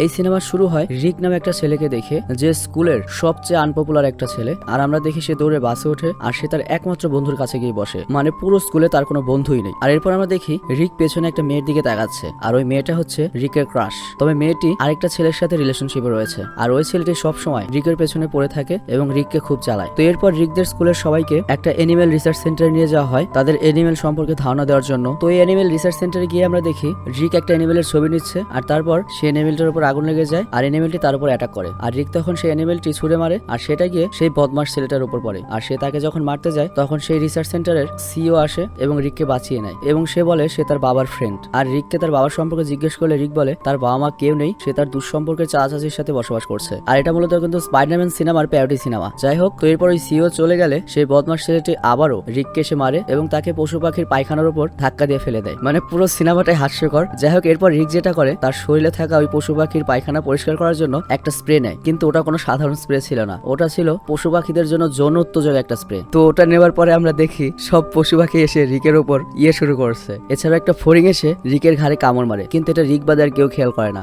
এই সিনেমা শুরু হয় রিক নামে একটা ছেলেকে দেখে, যে স্কুলের সবচেয়ে আনপপুলার একটা ছেলে। আর আমরা দেখি সে দৌড়ে বাসে ওঠে আর সে তার একমাত্র বন্ধুর কাছে গিয়ে বসে। মানে পুরো স্কুলে তার কোনো বন্ধুই নেই। আর এরপর আমরা দেখি রিক পেছনে একটা মেয়ের দিকে তাকাচ্ছে, আর ওই মেয়েটা হচ্ছে রিকের ক্রাশ। তবে মেয়েটি আরেকটা ছেলের সাথে রিলেশনশিপে রয়েছে, আর ওই ছেলেটি সবসময় রিকের পেছনে পড়ে থাকে এবং রিককে খুব চালায়। তো এরপর রিকদের স্কুলের সবাইকে একটা অ্যানিমেল রিসার্চ সেন্টারে নিয়ে যাওয়া হয় তাদের অ্যানিমেল সম্পর্কে ধারণা দেওয়ার জন্য। তো এই অ্যানিমেল রিসার্চ সেন্টারে গিয়ে আমরা দেখি রিক একটা অ্যানিমেলের ছবি নিচ্ছে, আর তারপর সেই অ্যানিমেলটার উপর আগুন লেগে যায় আর অ্যানিমেলটি তার উপর অ্যাটাক করে। আর রিক তখন সেই অ্যানিমেলটি ছুঁড়ে মারে, আর সেটা গিয়ে সেই বদমাশ ছেলেটার উপর পড়ে। আর সে তাকে যখন মারতে যায় তখন সেই রিসার্চ সেন্টারের সিইও আসে এবং রিককে বাঁচিয়ে নেয়, এবং সে বলে সে তার বাবার ফ্রেন্ড। আর রিককে তার বাবার সম্পর্কে জিজ্ঞেস করলে রিক বলে তার বাবা মা কেউ নেই, সে তার দুঃসম্পর্কের চাচাচির সাথে বসবাস করছে। আর এটা মূলত কিন্তু স্পাইডারম্যান সিনেমার প্যারোডি সিনেমা। যাই হোক, তো এরপর ওই সিইও চলে গেলে সেই বদমাশ ছেলেটি আবারও রিককে সে মারে এবং তাকে পশু পাখির পায়খানার উপর ধাক্কা দিয়ে ফেলে দেয়। মানে পুরো সিনেমাটাই হাস্যকর। যাই হোক, এরপর রিক যেটা করে তার শরীরে থাকা ওই পশু পাখির পায়খানা পরিষ্কার করার জন্য একটা স্প্রে নেয়, কিন্তু ওটা কোনো সাধারণ স্প্রে ছিল না, ওটা ছিল পশু পাখিদের জন্য যৌন উত্তেজক একটা স্প্রে। তো ওটা নেওয়ার পরে আমরা দেখি সব পশু পাখি এসে রিকের উপর শুরু করছে। এছাড়া একটা ফড়িং এসে রিকের ঘাড়ে কামড় মারে, কিন্তু এটা রিক বাদে আর কেউ খেয়াল করে না।